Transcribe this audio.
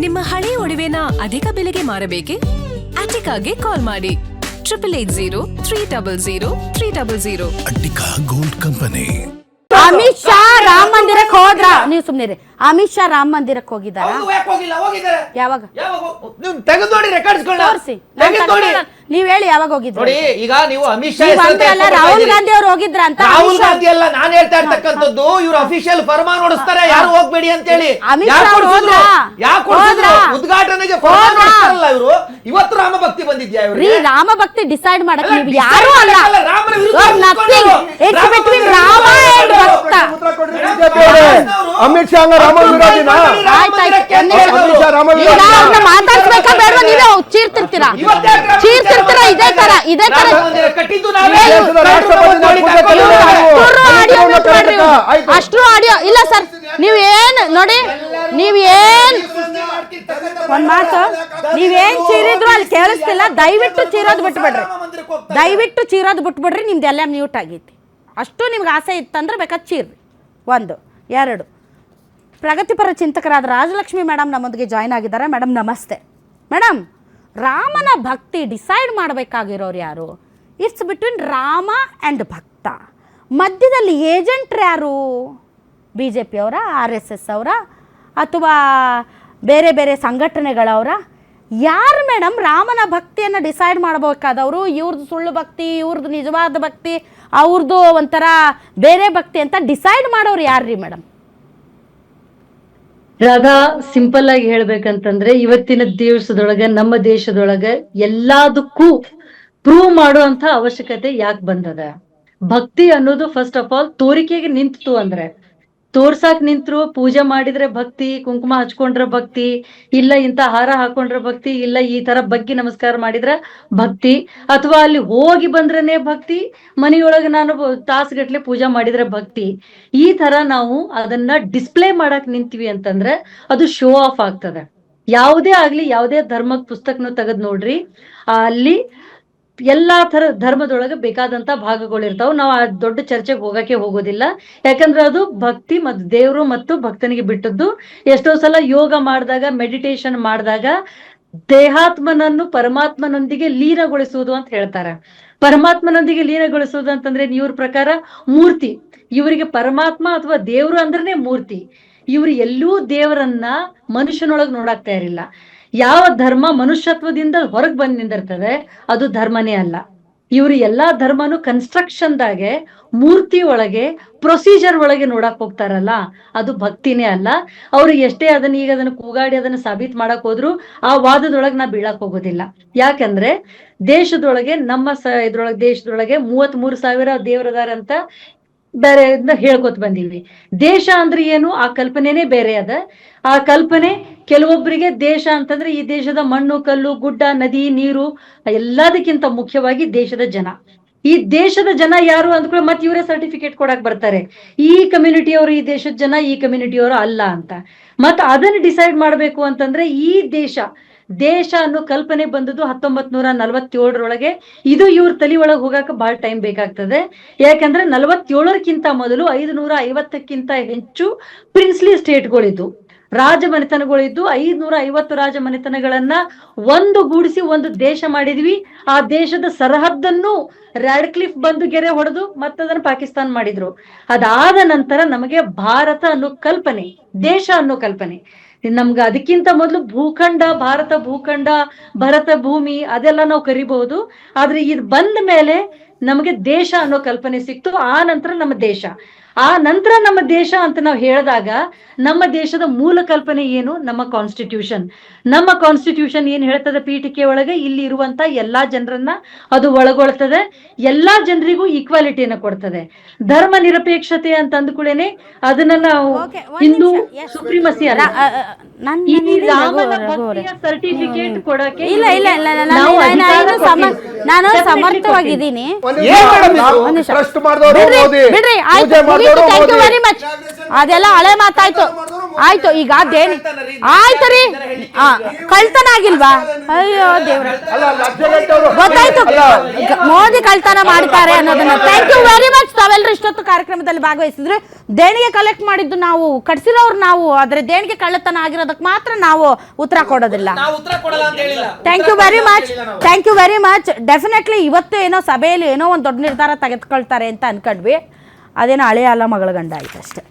ನಿಮ್ಮ ಹಳೆ ಒಡವೆನ ಅಧಿಕ ಬೆಲೆಗೆ ಮಾರಬೇಕೆ? ಅಟಿಕಾಗೆ ಕಾಲ್ ಮಾಡಿ 8803000300. Attica gold company. ಅಮಿತ್ ಶಾ ರಾಮ ಮಂದಿರಕ್ಕೆ ಹೋದ್ರ? ನೀವು ಸುಮ್ನಿರಿ. ಅಮಿತ್ ಶಾ ರಾಮ ಮಂದಿರಕ್ಕೆ ಹೋಗಿದ್ದಾರ? ಯಾವಾಗ? ನೀವ್ ಹೇಳಿ ಯಾವಾಗ ಹೋಗಿದ್ರು? ಈಗ ನೀವು ಅಮಿತ್ ಶಾ ರಾಹುಲ್ ಗಾಂಧಿ ಅವ್ರು ಹೋಗಿದ್ರ ಅಂತ? ರಾಹುಲ್ ಗಾಂಧಿ ಅಲ್ಲ, ನಾನು ಹೇಳ್ತಾ ಇರ್ತಕ್ಕಂಥದ್ದು ಇವ್ರು ಅಫಿಷಿಯಲ್ ಫರ್ಮಾನ್ ಹೊಡಿಸ್ತಾರೆ, ಯಾರು ಹೋಗ್ಬೇಡಿ ಅಂತ ಹೇಳಿ. ಉದ್ಘಾಟನೆಗೆ ಇವರು ಇವತ್ತು ರಾಮ ಭಕ್ತಿ ಬಂದಿದ್ಯಾ? ರಾಮ ಭಕ್ತಿ ಡಿಸೈಡ್ ಮಾಡಕ್ ನೀವು ಯಾರು ಅಲ್ಲ. ಅಮಿತ್ ಶಾ ಮಾತಾಡ್ಸ್ಬೇಕಾ ಬೇಡ? ನೀವೇ ಚೀರ್ತಿರ್ತೀರಾ ಇದೇ ತರ ಅಷ್ಟು ಆಡಿಯೋ ಇಲ್ಲ ಸರ್. ನೀವೇನ್ ನೋಡಿ, ನೀವೇನ್ ಒಂದ್ ಮಾತು, ನೀವೇನ್ ಚೀರಿದ್ರು ಅಲ್ಲಿ ಕೇಳಿಸ್ತಿಲ್ಲ. ದಯವಿಟ್ಟು ಚೀರೋದು ಬಿಟ್ಬಿಡ್ರಿ. ನಿಮ್ದೆಲ್ಲ ಮ್ಯೂಟ್ ಆಗೈತಿ. ಅಷ್ಟು ನಿಮ್ಗೆ ಆಸೆ ಇತ್ತಂದ್ರೆ ಬೇಕಾದ್ರೆ ಚೀರ್ರಿ. 1 2 ಪ್ರಗತಿಪರ ಚಿಂತಕರಾದ ರಾಜಲಕ್ಷ್ಮಿ ಮೇಡಮ್ ನಮ್ಮೊಂದಿಗೆ ಜಾಯ್ನ್ ಆಗಿದ್ದಾರೆ. ಮೇಡಮ್ ನಮಸ್ತೆ. ಮೇಡಮ್, ರಾಮನ ಭಕ್ತಿ ಡಿಸೈಡ್ ಮಾಡಬೇಕಾಗಿರೋರು ಯಾರು? ಇಟ್ಸ್ ಬಿಟ್ವೀನ್ ರಾಮ ಆ್ಯಂಡ್ ಭಕ್ತ. ಮಧ್ಯದಲ್ಲಿ ಏಜೆಂಟ್ರು ಯಾರು? BJP ಅವರ, RSS ಅವರ, ಅಥವಾ ಬೇರೆ ಬೇರೆ ಸಂಘಟನೆಗಳವರ? ಯಾರು ಮೇಡಮ್ ರಾಮನ ಭಕ್ತಿಯನ್ನು ಡಿಸೈಡ್ ಮಾಡಬೇಕಾದವರು? ಇವ್ರದ್ದು ಸುಳ್ಳು ಭಕ್ತಿ, ಇವ್ರದ್ದು ನಿಜವಾದ ಭಕ್ತಿ, ಅವ್ರದ್ದು ಒಂಥರ ಬೇರೆ ಭಕ್ತಿ ಅಂತ ಡಿಸೈಡ್ ಮಾಡೋರು ಯಾರ್ರೀ ಮೇಡಮ್? ರಾಧಾ, ಸಿಂಪಲ್ ಆಗಿ ಹೇಳ್ಬೇಕಂತಂದ್ರೆ ಇವತ್ತಿನ ದಿವಸದೊಳಗೆ ನಮ್ಮ ದೇಶದೊಳಗೆ ಎಲ್ಲದಕ್ಕೂ ಪ್ರೂವ್ ಮಾಡುವಂತ ಅವಶ್ಯಕತೆ ಯಾಕೆ ಬಂದದ? ಭಕ್ತಿ ಅನ್ನೋದು ಫಸ್ಟ್ ಆಫ್ ಆಲ್ ತೋರಿಕೆಗೆ ನಿಂತು, ಅಂದ್ರೆ ತೋರ್ಸಾಕ್ ನಿಂತ್ರು, ಪೂಜೆ ಮಾಡಿದ್ರೆ ಭಕ್ತಿ, ಕುಂಕುಮ ಹಚ್ಕೊಂಡ್ರ ಭಕ್ತಿ, ಇಲ್ಲ ಇಂತ ಹಾರ ಹಾಕೊಂಡ್ರ ಭಕ್ತಿ, ಇಲ್ಲ ಈ ತರ ಬಗ್ಗಿ ನಮಸ್ಕಾರ ಮಾಡಿದ್ರ ಭಕ್ತಿ, ಅಥವಾ ಅಲ್ಲಿ ಹೋಗಿ ಬಂದ್ರನೇ ಭಕ್ತಿ, ಮನೆಯೊಳಗೆ ನಾನು ತಾಸುಗಟ್ಲೆ ಪೂಜಾ ಮಾಡಿದ್ರೆ ಭಕ್ತಿ. ಈ ತರ ನಾವು ಅದನ್ನ ಡಿಸ್ಪ್ಲೇ ಮಾಡಕ್ ನಿಂತೀವಿ ಅಂತಂದ್ರೆ ಅದು ಶೋ ಆಫ್ ಆಗ್ತದೆ. ಯಾವುದೇ ಆಗ್ಲಿ, ಯಾವುದೇ ಧರ್ಮದ ಪುಸ್ತಕನು ತೆಗೆದ್ ನೋಡ್ರಿ, ಅಲ್ಲಿ ಎಲ್ಲಾ ತರ ಧರ್ಮದೊಳಗೆ ಬೇಕಾದಂತ ಭಾಗಗಳಿರ್ತಾವ. ನಾವು ಆ ದೊಡ್ಡ ಚರ್ಚೆಗೆ ಹೋಗೋದಿಲ್ಲ. ಯಾಕಂದ್ರೆ ಅದು ಭಕ್ತಿ ಮತ್ತು ದೇವರು ಮತ್ತು ಭಕ್ತನಿಗೆ ಬಿಟ್ಟದ್ದು. ಎಷ್ಟೋ ಸಲ ಯೋಗ ಮಾಡಿದಾಗ, ಮೆಡಿಟೇಷನ್ ಮಾಡಿದಾಗ ದೇಹಾತ್ಮನನ್ನು ಪರಮಾತ್ಮನೊಂದಿಗೆ ಲೀನಗೊಳಿಸುವುದು ಅಂತ ಹೇಳ್ತಾರೆ. ಪರಮಾತ್ಮನೊಂದಿಗೆ ಲೀನಗೊಳಿಸುವುದು ಅಂತಂದ್ರೆ ಇವ್ರ ಪ್ರಕಾರ ಮೂರ್ತಿ. ಇವರಿಗೆ ಪರಮಾತ್ಮ ಅಥವಾ ದೇವರು ಅಂದ್ರನೇ ಮೂರ್ತಿ. ಇವ್ರು ಎಲ್ಲೂ ದೇವರನ್ನ ಮನುಷ್ಯನೊಳಗ್ ನೋಡಕ್ ತಯಾರಿಲ್ಲ. ಯಾವ ಧರ್ಮ ಮನುಷ್ಯತ್ವದಿಂದ ಹೊರಗ್ ಬಂದ್ ನಿಂದಿರ್ತದೆ ಅದು ಧರ್ಮನೇ ಅಲ್ಲ. ಇವ್ರು ಎಲ್ಲಾ ಧರ್ಮನು ಕನ್ಸ್ಟ್ರಕ್ಷನ್ದಾಗೆ, ಮೂರ್ತಿ ಒಳಗೆ, ಪ್ರೊಸೀಜರ್ ಒಳಗೆ ನೋಡಕ್ ಹೋಗ್ತಾರಲ್ಲ, ಅದು ಭಕ್ತಿನೇ ಅಲ್ಲ. ಅವ್ರು ಎಷ್ಟೇ ಅದನ್ನ ಕೂಗಾಡಿ ಅದನ್ನ ಸಾಬೀತ್ ಮಾಡಕ್ ಹೋದ್ರು ಆ ವಾದದೊಳಗೆ ನಾ ಬೀಳಕ್ ಹೋಗೋದಿಲ್ಲ. ಯಾಕಂದ್ರೆ ದೇಶದೊಳಗೆ ದೇಶದೊಳಗೆ 33,000 ದೇವರದಾರ ಅಂತ ಬೇರೆ ಹೇಳ್ಕೊತ ಬಂದೀವಿ. ದೇಶ ಅಂದ್ರೆ ಏನು? ಆ ಕಲ್ಪನೆನೇ ಬೇರೆ ಅದ. ಆ ಕಲ್ಪನೆ ಕೆಲವೊಬ್ಬರಿಗೆ ದೇಶ ಅಂತಂದ್ರೆ ಈ ದೇಶದ ಮಣ್ಣು, ಕಲ್ಲು, ಗುಡ್ಡ, ನದಿ, ನೀರು, ಎಲ್ಲದಕ್ಕಿಂತ ಮುಖ್ಯವಾಗಿ ದೇಶದ ಜನ. ಈ ದೇಶದ ಜನ ಯಾರು ಅಂದ್ಕೊಳ್ಳಿ, ಮತ್ತೆ ಇವರೇ ಸರ್ಟಿಫಿಕೇಟ್ ಕೊಡಕ್ ಬರ್ತಾರೆ, ಈ ಕಮ್ಯುನಿಟಿಯವರು ಈ ದೇಶದ ಜನ, ಈ ಕಮ್ಯುನಿಟಿಯವರು ಅಲ್ಲ ಅಂತ. ಮತ್ ಅದನ್ನ ಡಿಸೈಡ್ ಮಾಡ್ಬೇಕು ಅಂತಂದ್ರೆ ಈ ದೇಶ ಅನ್ನೋ ಕಲ್ಪನೆ ಬಂದದ್ದು 1947 ಇದು ಇವ್ರ ತಲೆ ಒಳಗೆ ಹೋಗಾಕ ಬಹಳ ಟೈಮ್ ಬೇಕಾಗ್ತದೆ. ಯಾಕಂದ್ರೆ 47ಕ್ಕಿಂತ ಮೊದಲು 550ಕ್ಕಿಂತ ಹೆಚ್ಚು ಪ್ರಿನ್ಸ್ಲಿ ಸ್ಟೇಟ್ಗಳಿದ್ದು, ರಾಜಮನೆತನಗಳಿದ್ದು. 550 ರಾಜಮನೆತನಗಳನ್ನ ಒಂದುಗೂಡಿಸಿ ಒಂದು ದೇಶ ಮಾಡಿದ್ವಿ. ಆ ದೇಶದ ಸರಹದ್ದನ್ನು ರ್ಯಾಡ್ಕ್ಲಿಫ್ ಬಂದು ಗೆರೆ ಹೊಡೆದು ಮತ್ತದನ್ನ ಪಾಕಿಸ್ತಾನ ಮಾಡಿದ್ರು. ಅದಾದ ನಂತರ ನಮಗೆ ಭಾರತ ಅನ್ನೋ ಕಲ್ಪನೆ, ದೇಶ ಅನ್ನೋ ಕಲ್ಪನೆ. ನಮ್ಗೆ ಅದಕ್ಕಿಂತ ಮೊದಲು ಭೂಖಂಡ, ಭಾರತ ಭೂಖಂಡ, ಭರತ ಭೂಮಿ ಅದೆಲ್ಲ ನಾವು ಕರಿಬಹುದು. ಆದ್ರೆ ಇದು ಬಂದ ಮೇಲೆ ನಮಗೆ ದೇಶ ಅನ್ನೋ ಕಲ್ಪನೆ ಸಿಕ್ತು. ಆ ನಂತರ ನಮ್ಮ ದೇಶ, ಆ ನಂತರ ನಮ್ಮ ದೇಶ ಅಂತ ನಾವು ಹೇಳಿದಾಗ ನಮ್ಮ ದೇಶದ ಮೂಲ ಕಲ್ಪನೆ ಏನು? ನಮ್ಮ ಕಾನ್ಸ್ಟಿಟ್ಯೂಷನ್. ನಮ್ಮ ಕಾನ್ಸ್ಟಿಟ್ಯೂಷನ್ ಏನ್ ಹೇಳ್ತದೆ? ಪೀಠಿಕೆ ಒಳಗೆ ಇಲ್ಲಿ ಇರುವಂತ ಎಲ್ಲಾ ಜನರನ್ನ ಅದು ಒಳಗೊಳ್ತದೆ. ಎಲ್ಲಾ ಜನರಿಗೂ ಈಕ್ವಾಲಿಟಿಯನ್ನ ಕೊಡ್ತದೆ. ಧರ್ಮ ನಿರಪೇಕ್ಷತೆ ಅಂತ ಅಂದ್ಕೂಡೇನೆ ಅದನ್ನ ನಾವು ಹಿಂದೂ ಸುಪ್ರೀಮಸಿ ಅಲ್ಲ, ಸರ್ಟಿಫಿಕೇಟ್ ಕೊಡಕ್ಕೆ ನಾನು ಸಮರ್ಥವಾಗಿದ್ದೀನಿ. ಅದೆಲ್ಲ ಹಳೆ ಮಾತಾಯ್ತು. ಆಯ್ತು, ಈಗ ಆಯ್ತು ರೀ, ಕಳ್ತನ ಆಗಿಲ್ವಾ? ಅಯ್ಯೋ ದೇವ್ರ, ಗೊತ್ತಾಯ್ತು ಮೋದಿ ಕಳ್ತನ ಮಾಡ್ತಾರೆ ಅನ್ನೋದನ್ನ. Thank you very much. ತಾವೆಲ್ಲರೂ ಇಷ್ಟೊತ್ತು ಕಾರ್ಯಕ್ರಮದಲ್ಲಿ ಭಾಗವಹಿಸಿದ್ರೆ ದೇಣಿಗೆ ಕಲೆಕ್ಟ್ ಮಾಡಿದ್ದು ನಾವು, ಕಟ್ಸಿರೋರು ನಾವು, ಆದ್ರೆ ದೇಣಿಗೆ ಕಳ್ಳತನ ಆಗಿರೋದಕ್ಕೆ ಮಾತ್ರ ನಾವು ಉತ್ತರ ಕೊಡೋದಿಲ್ಲ. ನಾವು ಉತ್ತರ ಕೊಡಲ್ಲ ಅಂತ ಹೇಳಿಲ್ಲ. Thank you very much, thank you very much. Definitely ಇವತ್ತು ಏನೋ ಸಭೆಯಲ್ಲಿ ಏನೋ ಒಂದು ದೊಡ್ಡ ನಿರ್ಧಾರ ತೆಗೆದುಕೊಳ್ತಾರೆ ಅಂತ ಅನ್ಕೊಂಡ್ವಿ, ಅದೇನೋ ಹಳೆಯ ಅಲ್ಲ ಮಗಳ ಗಂಡ ಆಯ್ತು ಅಷ್ಟೇ.